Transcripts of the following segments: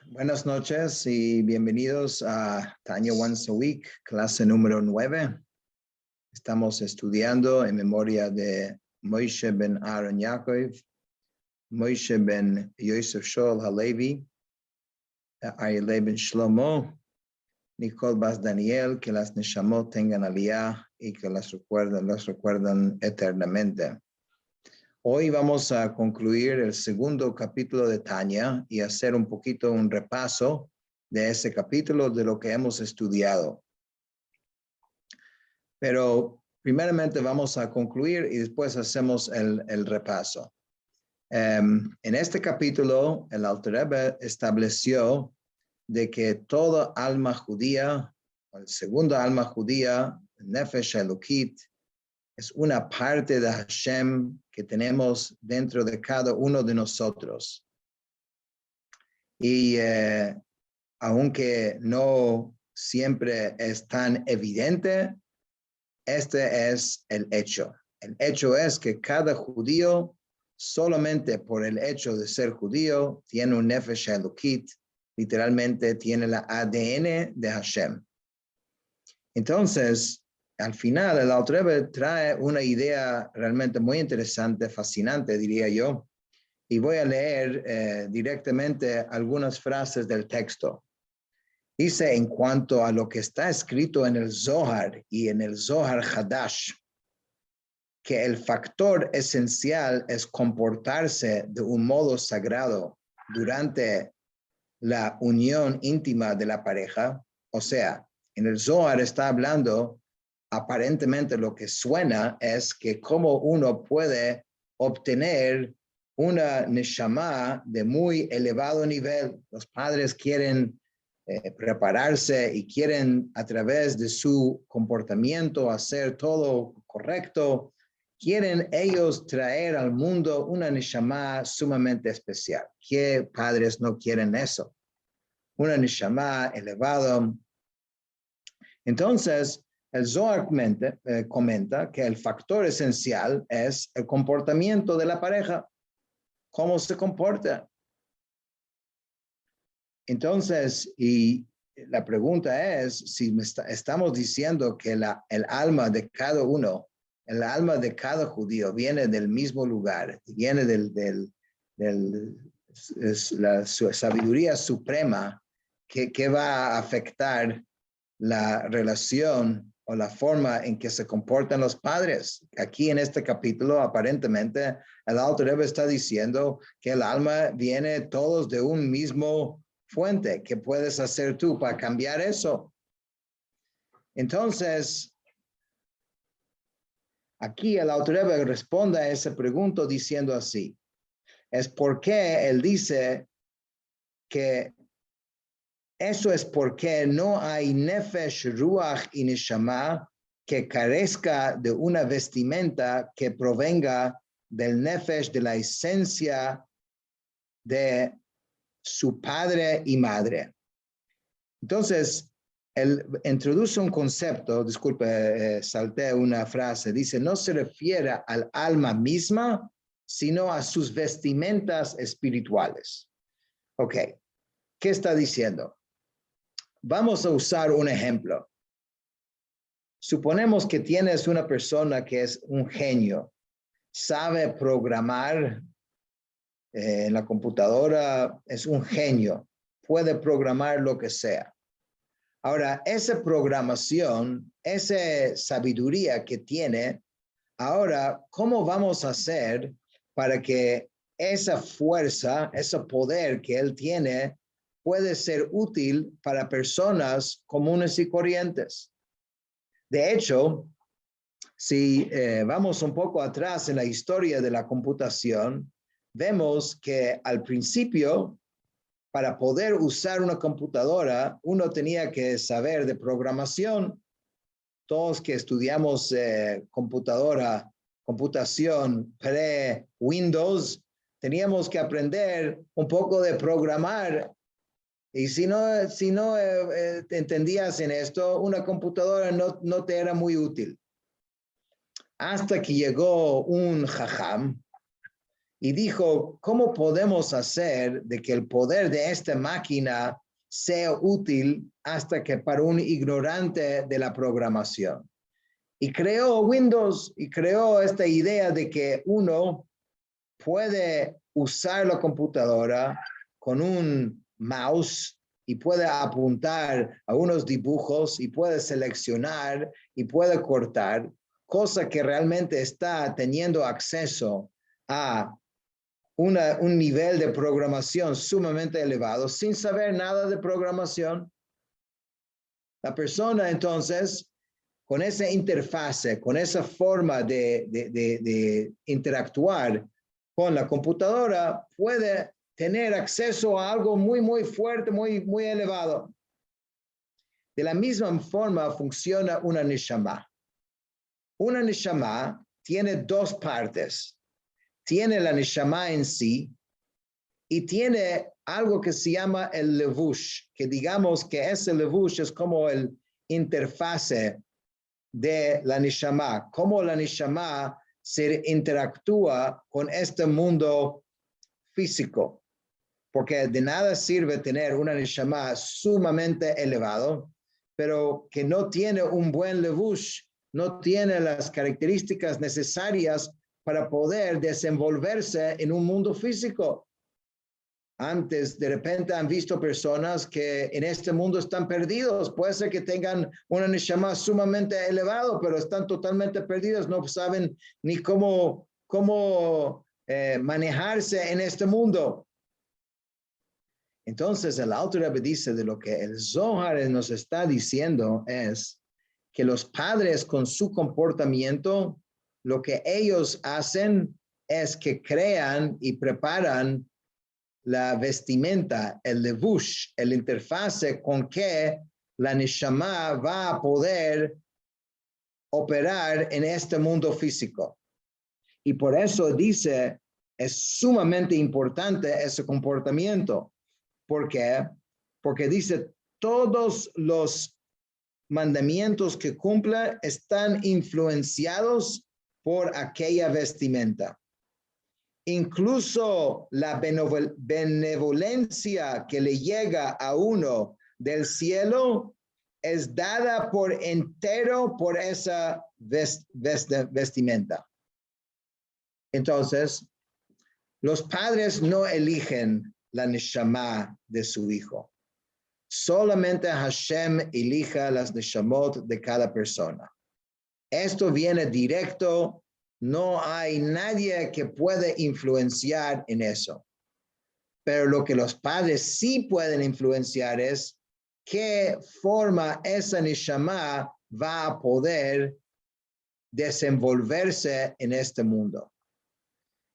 Buenas noches y bienvenidos a Tanya Once a Week, clase número 9. Estamos estudiando en memoria de Moshe ben Aaron Yaakov, Moshe ben Yosef Shaul Halevi, Aryeh ben Shlomo, Nicole Bas Daniel, que las Neshamot tengan aliyah y que las recuerdan eternamente. Hoy vamos a concluir el segundo capítulo de Tanya y hacer un poquito un repaso de ese capítulo de lo que hemos estudiado. Pero primeramente vamos a concluir y después hacemos el repaso. En este capítulo, el Alter Rebbe estableció de que toda alma judía, el segundo alma judía, Nefesh Elokit, es una parte de Hashem que tenemos dentro de cada uno de nosotros. Y aunque no siempre es tan evidente, este es el hecho. El hecho es que cada judío, solamente por el hecho de ser judío, tiene un Nefesh Elokit, literalmente tiene la ADN de Hashem. Entonces, al final, el Alter Rebbe trae una idea realmente muy interesante, fascinante, diría yo, y voy a leer directamente algunas frases del texto. Dice, en cuanto a lo que está escrito en el Zohar y en el Zohar Hadash, que el factor esencial es comportarse de un modo sagrado durante la unión íntima de la pareja. O sea, en el Zohar está hablando, aparentemente lo que suena es que cómo uno puede obtener una neshama de muy elevado nivel. Los padres quieren prepararse y quieren a través de su comportamiento hacer todo correcto. Quieren ellos traer al mundo una neshama sumamente especial. ¿Qué padres no quieren eso? Una neshama elevado. Entonces, el Zohar comenta que el factor esencial es el comportamiento de la pareja, cómo se comporta. Entonces, y la pregunta es, si estamos diciendo que el alma de cada uno, el alma de cada judío viene del mismo lugar, viene la sabiduría suprema que va a afectar la relación o la forma en que se comportan los padres. Aquí en este capítulo, aparentemente, el Alter Rebbe está diciendo que el alma viene todos de un mismo fuente. ¿Qué puedes hacer tú para cambiar eso? Entonces, aquí el Alter Rebbe responde a esa pregunta diciendo así. Es porque él dice que eso es porque no hay nefesh, ruach y neshama que carezca de una vestimenta que provenga del nefesh, de la esencia de su padre y madre. Entonces, él introduce un concepto, disculpe, salté una frase, dice, no se refiere al alma misma, sino a sus vestimentas espirituales. Ok, ¿qué está diciendo? Vamos a usar un ejemplo. Suponemos que tienes una persona que es un genio, sabe programar en la computadora, es un genio, puede programar lo que sea. Ahora, esa programación, esa sabiduría que tiene, ahora, ¿cómo vamos a hacer para que esa fuerza, ese poder que él tiene, puede ser útil para personas comunes y corrientes? De hecho, si vamos un poco atrás en la historia de la computación, vemos que al principio, para poder usar una computadora, uno tenía que saber de programación. Todos que estudiamos computación pre-Windows, teníamos que aprender un poco de programar. Y si no te entendías en esto, una computadora no te era muy útil. Hasta que llegó un jajam y dijo, ¿cómo podemos hacer de que el poder de esta máquina sea útil hasta que para un ignorante de la programación? Y creó Windows y creó esta idea de que uno puede usar la computadora con un mouse y puede apuntar a unos dibujos y puede seleccionar y puede cortar, cosa que realmente está teniendo acceso a un nivel de programación sumamente elevado sin saber nada de programación. La persona entonces, con esa interfase, con esa forma de interactuar con la computadora, puede tener acceso a algo muy, muy fuerte, muy, muy elevado. De la misma forma funciona una neshama. Una neshama tiene dos partes. Tiene la neshama en sí y tiene algo que se llama el levush, que digamos que ese levush es como el interfase de la neshama, cómo la neshama se interactúa con este mundo físico, porque de nada sirve tener una neshama sumamente elevado, pero que no tiene un buen levush, no tiene las características necesarias para poder desenvolverse en un mundo físico. Antes, de repente han visto personas que en este mundo están perdidos. Puede ser que tengan una neshama sumamente elevado, pero están totalmente perdidos. No saben ni cómo manejarse en este mundo. Entonces, el Alter Rebbe dice de lo que el Zohar nos está diciendo es que los padres con su comportamiento, lo que ellos hacen es que crean y preparan la vestimenta, el levush, el interfase con que la neshama va a poder operar en este mundo físico. Y por eso dice, es sumamente importante ese comportamiento. ¿Por qué? Porque dice, todos los mandamientos que cumpla están influenciados por aquella vestimenta. Incluso la benevolencia que le llega a uno del cielo es dada por entero por esa vestimenta. Entonces, los padres no eligen la neshama de su hijo. Solamente Hashem elija las neshamot de cada persona. Esto viene directo. No hay nadie que puede influenciar en eso. Pero lo que los padres sí pueden influenciar es qué forma esa neshama va a poder desenvolverse en este mundo.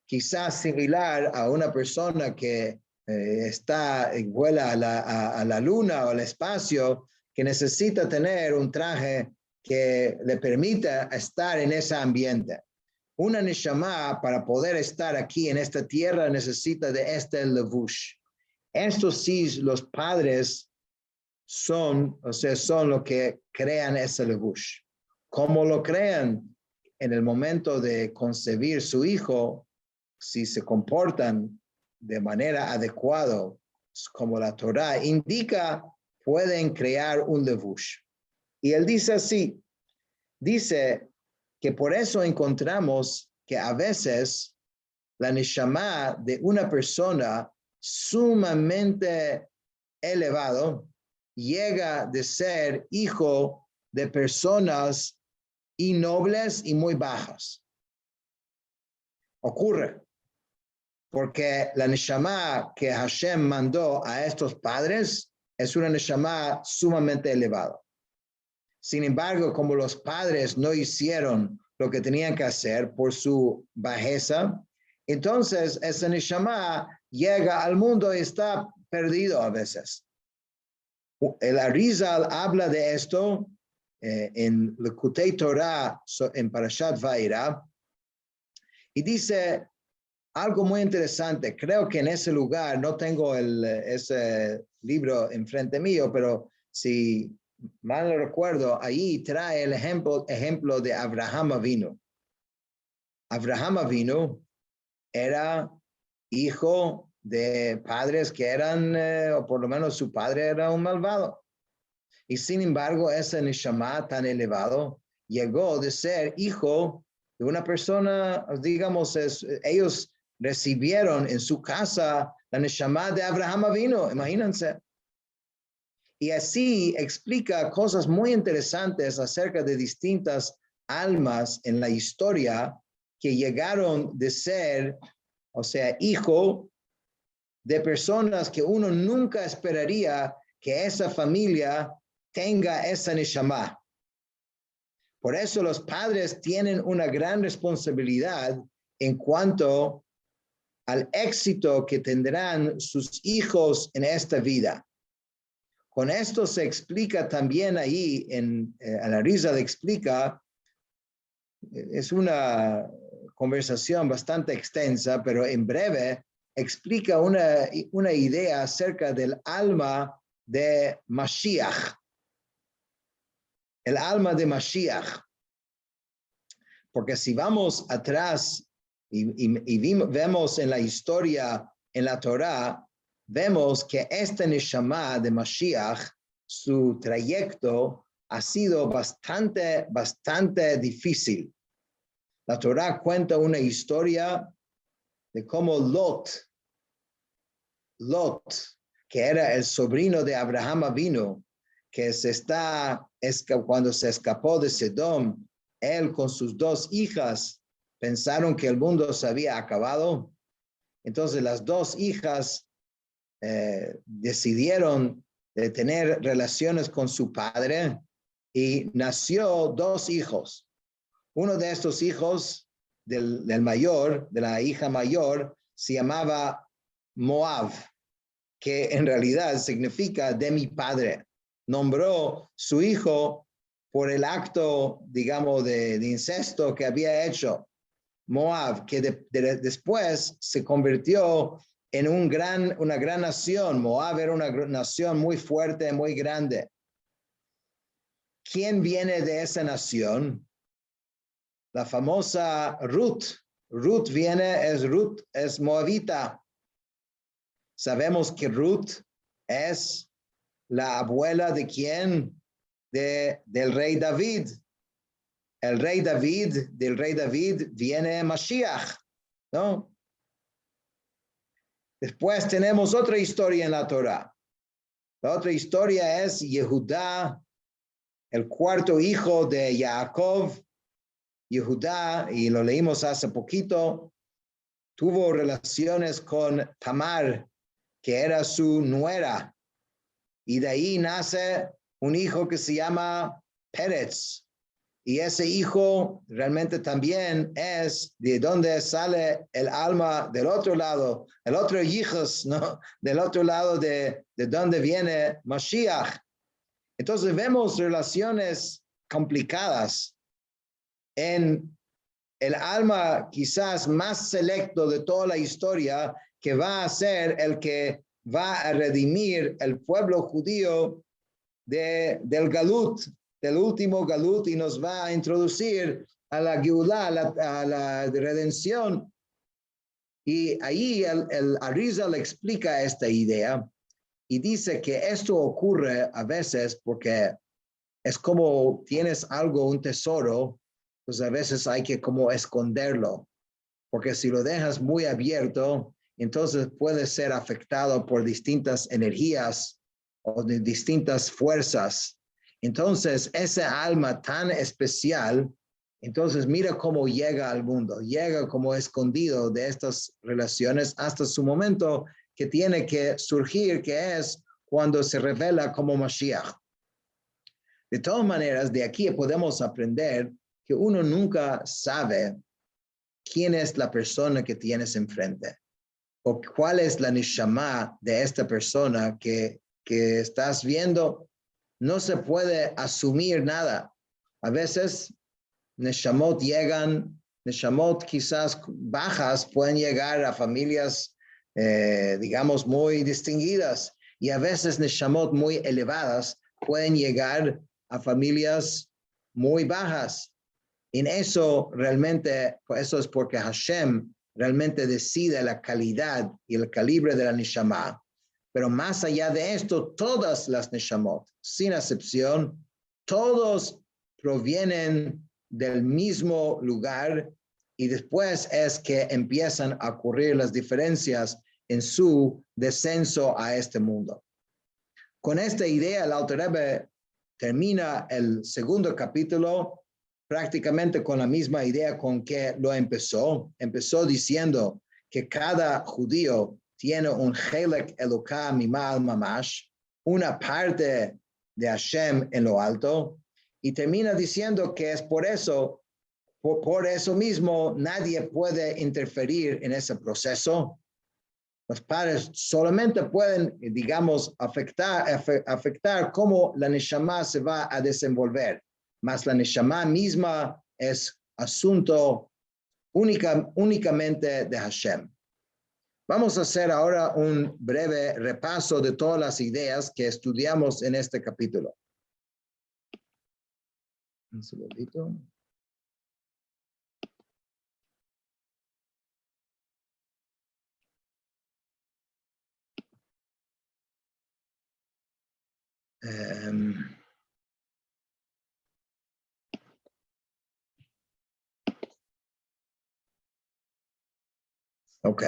Quizás similar a una persona que vuela a la luna o al espacio, que necesita tener un traje que le permita estar en ese ambiente. Una neshama para poder estar aquí en esta tierra necesita de este levush. Estos sí, los padres son los que crean ese levush. ¿Cómo lo crean? En el momento de concebir su hijo, si se comportan de manera adecuada, como la Torah indica, pueden crear un levush. Y él dice así, dice que por eso encontramos que a veces la neshama de una persona sumamente elevado llega de ser hijo de personas innobles y muy bajas. Ocurre porque la neshama que Hashem mandó a estos padres es una neshama sumamente elevada. Sin embargo, como los padres no hicieron lo que tenían que hacer por su bajeza, entonces ese neshama llega al mundo y está perdido a veces. El Arizal habla de esto en Lekutei Torah, en Parashat Vayera, y dice algo muy interesante. Creo que en ese lugar, no tengo ese libro enfrente mío, pero si mal no recuerdo, ahí trae el ejemplo de Abraham Avinu. Abraham Avinu era hijo de padres que eran, o por lo menos su padre era un malvado. Y sin embargo, ese neshama tan elevado llegó de ser hijo de una persona, digamos, ellos recibieron en su casa la neshama de Abraham Avinu, imagínense. Y así explica cosas muy interesantes acerca de distintas almas en la historia que llegaron de ser, o sea, hijo de personas que uno nunca esperaría que esa familia tenga esa neshama. Por eso los padres tienen una gran responsabilidad en cuanto al éxito que tendrán sus hijos en esta vida. Con esto se explica también ahí, Arizal explica, es una conversación bastante extensa, pero en breve explica una idea acerca del alma de Mashiach. El alma de Mashiach. Porque si vamos atrás y vemos en la historia, en la Torá, vemos que este Neshama de Mashiach, su trayecto ha sido bastante difícil. La Torá cuenta una historia de cómo Lot, que era el sobrino de Abraham Avinu, que cuando se escapó de Sedom, él con sus dos hijas pensaron que el mundo se había acabado. Entonces las dos hijas decidieron tener relaciones con su padre y nació dos hijos. Uno de estos hijos del mayor, de la hija mayor, se llamaba Moab, que en realidad significa de mi padre. Nombró su hijo por el acto, digamos, de incesto que había hecho. Moab, que después se convirtió en una gran nación. Moab era una nación muy fuerte, muy grande. ¿Quién viene de esa nación? La famosa Ruth. Ruth es moabita. Sabemos que Ruth es la abuela de quién? Del rey David. Del rey David viene Mashiach, ¿no? Después tenemos otra historia en la Torá. La otra historia es Yehudá, el cuarto hijo de Jacob. Yehudá, y lo leímos hace poquito, tuvo relaciones con Tamar, que era su nuera, y de ahí nace un hijo que se llama Pérez, y ese hijo realmente también es de donde sale el alma del otro lado, el otro hijos, ¿no? Del otro lado de donde viene Mashiach. Entonces vemos relaciones complicadas en el alma quizás más selecto de toda la historia, que va a ser el que va a redimir el pueblo judío del Galut, del último Galut, y nos va a introducir a la Geulá, a la redención. Y ahí el Arizal explica esta idea y dice que esto ocurre a veces porque es como tienes algo, un tesoro, pues a veces hay que como esconderlo, porque si lo dejas muy abierto, entonces puede ser afectado por distintas energías o de distintas fuerzas. Entonces, esa alma tan especial, entonces mira cómo llega al mundo, llega como escondido de estas relaciones hasta su momento que tiene que surgir, que es cuando se revela como Mashiach. De todas maneras, de aquí podemos aprender que uno nunca sabe quién es la persona que tienes enfrente o cuál es la neshama de esta persona que estás viendo. No se puede asumir nada. A veces neshamot quizás bajas pueden llegar a familias, digamos, muy distinguidas, y a veces neshamot muy elevadas pueden llegar a familias muy bajas. En eso realmente, eso es porque Hashem realmente decide la calidad y el calibre de la Neshama. Pero más allá de esto, todas las Neshamot, sin excepción, todos provienen del mismo lugar y después es que empiezan a ocurrir las diferencias en su descenso a este mundo. Con esta idea, el Alter Rebbe termina el segundo capítulo prácticamente con la misma idea con que lo empezó. Empezó diciendo que cada judío tiene un Chelek Eloka Mimal Mamash, una parte de Hashem en lo alto, y termina diciendo que es por eso mismo nadie puede interferir en ese proceso. Los padres solamente pueden, digamos, afectar cómo la Neshama se va a desenvolver, mas la Neshama misma es asunto únicamente de Hashem. Vamos a hacer ahora un breve repaso de todas las ideas que estudiamos en este capítulo. Un segundito. Ok.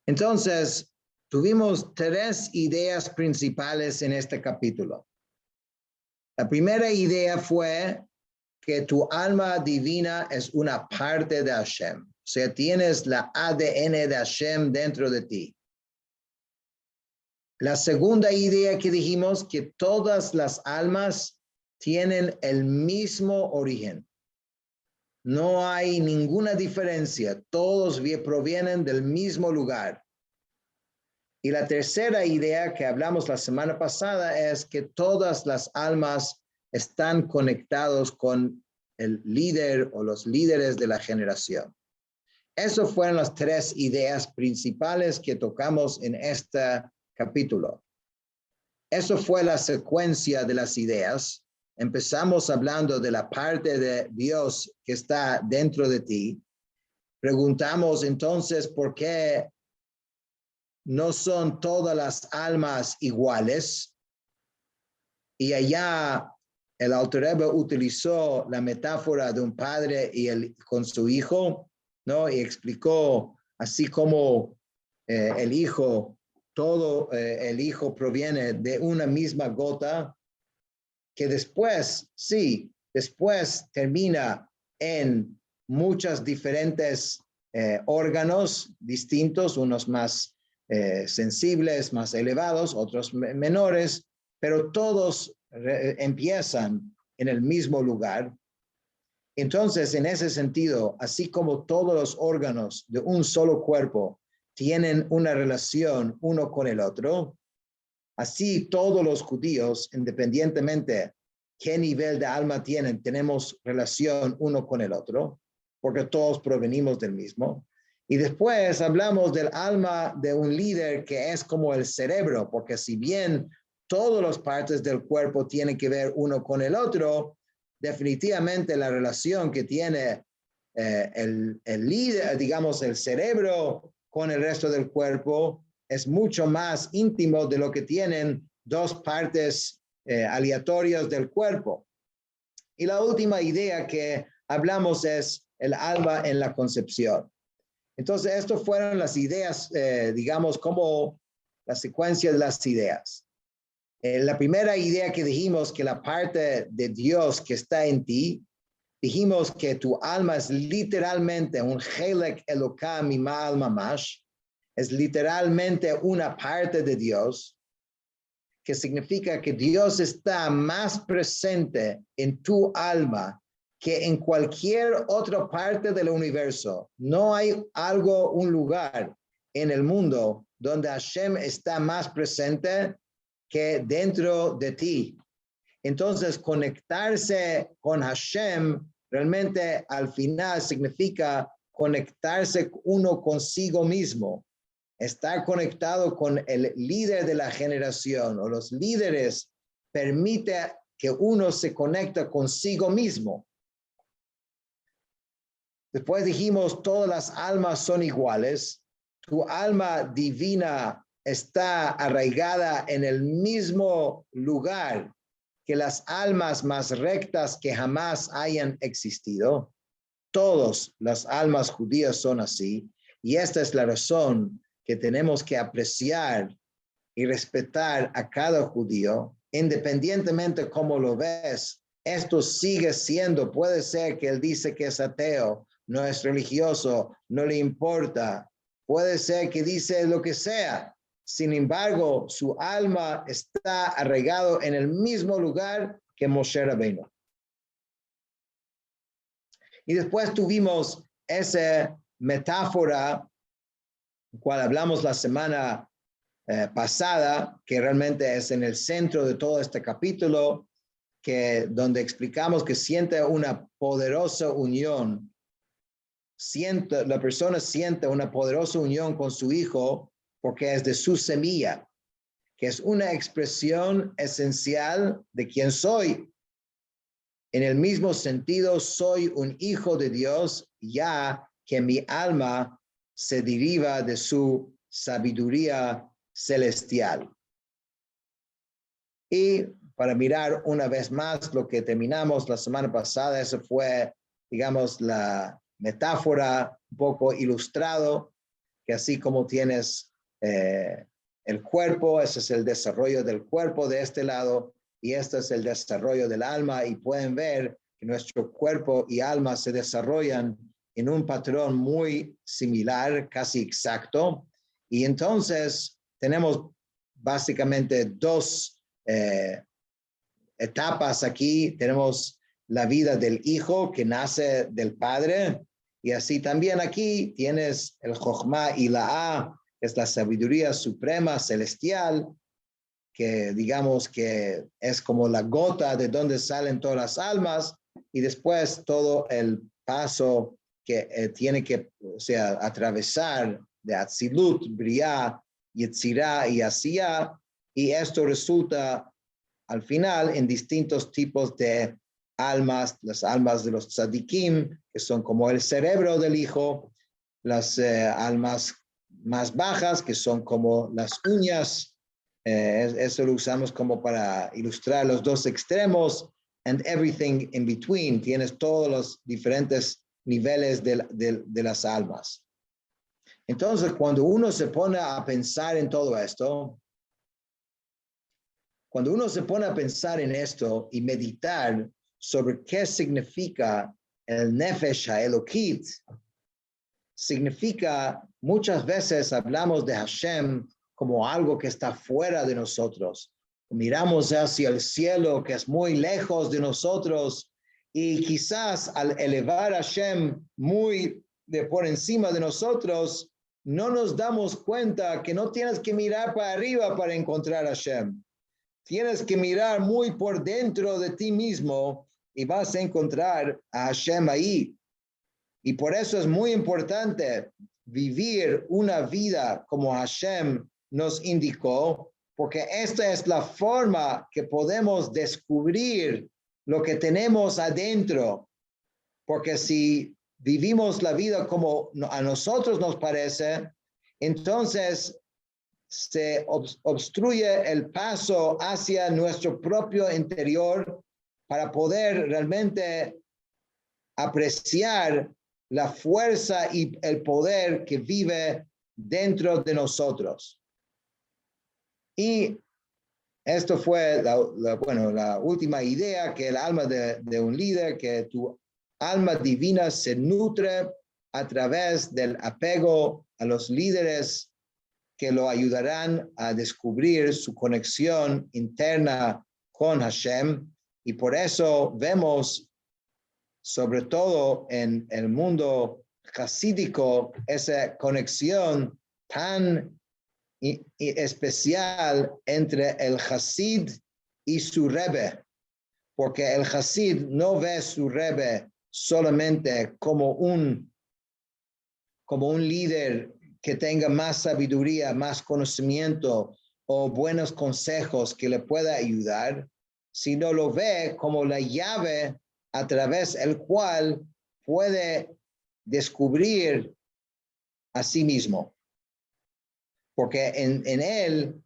Entonces, tuvimos tres ideas principales en este capítulo. La primera idea fue que tu alma divina es una parte de Hashem. O sea, tienes la ADN de Hashem dentro de ti. La segunda idea que dijimos, que todas las almas tienen el mismo origen. No hay ninguna diferencia. Todos provienen del mismo lugar. Y la tercera idea que hablamos la semana pasada es que todas las almas están conectados con el líder o los líderes de la generación. Esas fueron las tres ideas principales que tocamos en este capítulo. Eso fue la secuencia de las ideas. Empezamos hablando de la parte de Dios que está dentro de ti. Preguntamos entonces por qué no son todas las almas iguales. Y allá el Alter Rebbe utilizó la metáfora de un padre con su hijo, ¿no? Y explicó así como el hijo proviene de una misma gota, que después termina en muchos diferentes órganos distintos, unos más sensibles, más elevados, otros menores, pero todos empiezan en el mismo lugar. Entonces, en ese sentido, así como todos los órganos de un solo cuerpo tienen una relación uno con el otro, así todos los judíos, independientemente qué nivel de alma tienen, tenemos relación uno con el otro, porque todos provenimos del mismo. Y después hablamos del alma de un líder que es como el cerebro, porque si bien todas las partes del cuerpo tienen que ver uno con el otro, definitivamente la relación que tiene el líder, digamos, el cerebro con el resto del cuerpo es mucho más íntimo de lo que tienen dos partes aleatorias del cuerpo. Y la última idea que hablamos es el alma en la concepción. Entonces, estas fueron las ideas, digamos, como la secuencia de las ideas. La primera idea que dijimos, que la parte de Dios que está en ti, dijimos que tu alma es literalmente un Chelek Eloka Mimal Mamash, es literalmente una parte de Dios, que significa que Dios está más presente en tu alma que en cualquier otra parte del universo. No hay un lugar en el mundo donde Hashem está más presente que dentro de ti. Entonces, conectarse con Hashem realmente al final significa conectarse uno consigo mismo. Estar conectado con el líder de la generación o los líderes permite que uno se conecte consigo mismo. Después dijimos, todas las almas son iguales. Tu alma divina está arraigada en el mismo lugar que las almas más rectas que jamás hayan existido. Todas las almas judías son así. Y esta es la razón que tenemos que apreciar y respetar a cada judío, independientemente cómo lo ves. Esto sigue siendo, puede ser que él dice que es ateo, no es religioso, no le importa. Puede ser que dice lo que sea. Sin embargo, su alma está arraigado en el mismo lugar que Moshe Rabbeinu. Y después tuvimos esa metáfora, cual hablamos la semana pasada, que realmente es en el centro de todo este capítulo, donde explicamos que siente una poderosa unión. La persona siente una poderosa unión con su hijo porque es de su semilla, que es una expresión esencial de quién soy. En el mismo sentido, soy un hijo de Dios, ya que mi alma se deriva de su sabiduría celestial. Y para mirar una vez más lo que terminamos la semana pasada, eso fue, digamos, la metáfora un poco ilustrado, que así como tienes el cuerpo, ese es el desarrollo del cuerpo de este lado, y este es el desarrollo del alma, y pueden ver que nuestro cuerpo y alma se desarrollan en un patrón muy similar, casi exacto, y entonces tenemos básicamente dos etapas aquí. Tenemos la vida del hijo que nace del padre, y así también aquí tienes el Jochma y la A, que es la sabiduría suprema celestial, que digamos que es como la gota de donde salen todas las almas, y después todo el paso que tiene que, o sea, atravesar de Atzilut, Briah, Yetzirah y Asiyah, y esto resulta al final en distintos tipos de almas, las almas de los tzadikim, que son como el cerebro del hijo, las almas más bajas, que son como las uñas. Eso lo usamos como para ilustrar los dos extremos, and everything in between. Tienes todos los diferentes niveles de las almas. Entonces, cuando uno se pone a pensar en todo esto, cuando uno se pone a pensar en esto y meditar sobre qué significa el Nefesh HaElokit, significa, muchas veces hablamos de Hashem como algo que está fuera de nosotros. Miramos hacia el cielo que es muy lejos de nosotros, y quizás al elevar a Hashem muy por encima de nosotros, no nos damos cuenta que no tienes que mirar para arriba para encontrar a Hashem. Tienes que mirar muy por dentro de ti mismo y vas a encontrar a Hashem ahí. Y por eso es muy importante vivir una vida como Hashem nos indicó, porque esta es la forma que podemos descubrir lo que tenemos adentro. Porque si vivimos la vida como a nosotros nos parece, entonces se obstruye el paso hacia nuestro propio interior para poder realmente apreciar la fuerza y el poder que vive dentro de nosotros. Y esto fue la última idea, que el alma de un líder, que tu alma divina se nutre a través del apego a los líderes que lo ayudarán a descubrir su conexión interna con Hashem. Y por eso vemos, sobre todo en el mundo hasídico, esa conexión tan especial entre el hasid y su rebbe, porque el hasid no ve su rebbe solamente como un líder que tenga más sabiduría, más conocimiento o buenos consejos que le pueda ayudar, sino lo ve como la llave a través del cual puede descubrir a sí mismo. Porque en él,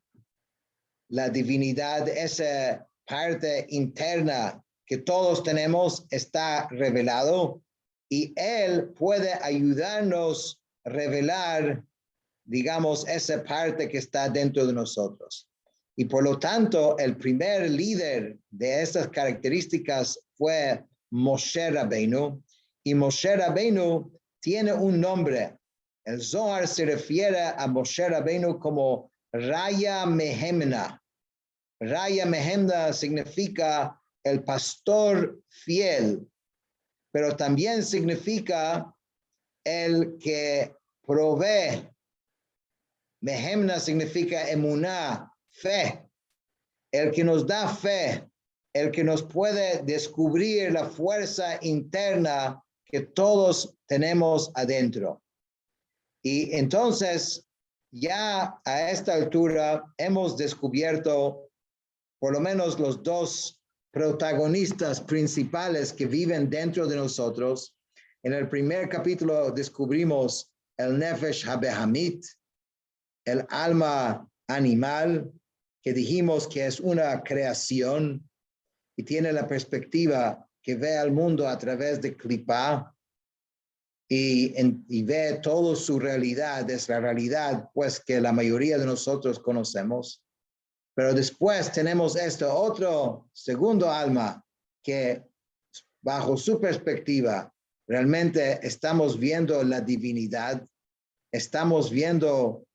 la divinidad, esa parte interna que todos tenemos, está revelado y él puede ayudarnos a revelar, digamos, esa parte que está dentro de nosotros. Y por lo tanto, el primer líder de estas características fue Moshe Rabbeinu. Y Moshe Rabbeinu tiene un nombre. El Zohar se refiere a Moshe Rabbeinu como Raya Mehemna. Raya Mehemna significa el pastor fiel, pero también significa el que provee. Mehemna significa emuná, fe. El que nos da fe, el que nos puede descubrir la fuerza interna que todos tenemos adentro. Y entonces, ya a esta altura hemos descubierto por lo menos los dos protagonistas principales que viven dentro de nosotros. En el primer capítulo descubrimos el Nefesh HaBehamit, el alma animal, que dijimos que es una creación y tiene la perspectiva que ve al mundo a través de Klipá y ve toda su realidad, es la realidad pues que la mayoría de nosotros conocemos. Pero después tenemos este otro segundo alma que bajo su perspectiva realmente estamos viendo la divinidad, estamos viendo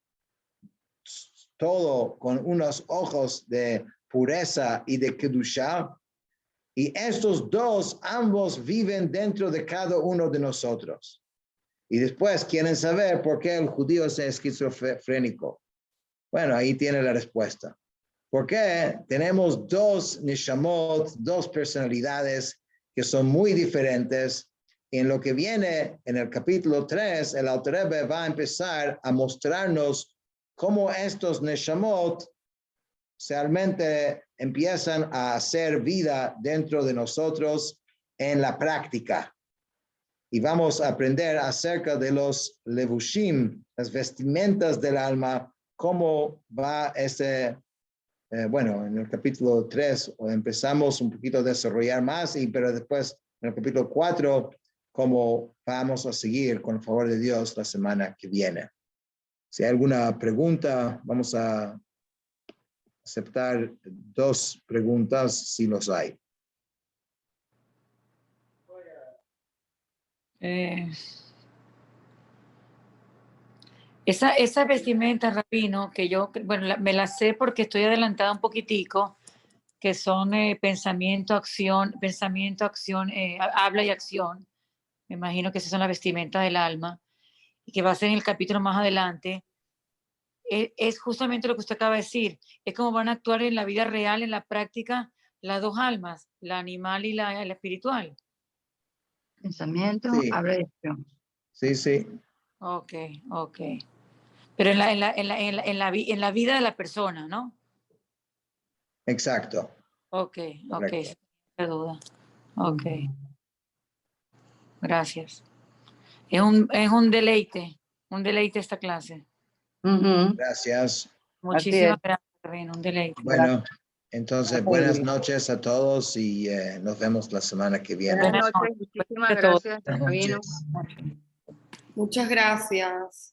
todo con unos ojos de pureza y de Kedushá. Y estos dos, ambos viven dentro de cada uno de nosotros. Y después quieren saber por qué el judío es esquizofrénico. Bueno, ahí tiene la respuesta. Porque tenemos dos neshamot, dos personalidades que son muy diferentes. En lo que viene en el capítulo 3, el Alter Rebbe va a empezar a mostrarnos cómo estos neshamot realmente empiezan a hacer vida dentro de nosotros en la práctica. Y vamos a aprender acerca de los levushim, las vestimentas del alma, cómo va ese... bueno, en el capítulo 3 empezamos un poquito a desarrollar más, pero después en el capítulo 4, cómo vamos a seguir con el favor de Dios la semana que viene. Si hay alguna pregunta, vamos a aceptar 2 preguntas si los hay. Esa vestimenta, Rabino, que yo, bueno, me la sé porque estoy adelantada un poquitico, que son pensamiento, acción, habla y acción. Me imagino que esas son las vestimentas del alma y que va a ser en el capítulo más adelante. Es justamente lo que usted acaba de decir. Es como van a actuar en la vida real, en la práctica, las dos almas, la animal y la espiritual. Pensamiento, Sí. habla y acción. Sí, sí. Ok. Pero en la vida de la persona, ¿no? Exacto. Ok, Correcto. sin duda. Ok. Gracias. Es un deleite esta clase. Gracias. Muchísimas gracias, Rabino, un deleite. Bueno, entonces buenas noches a todos y nos vemos la semana que viene. Buenas noches, muchísimas gracias, Rabino. Muchas gracias.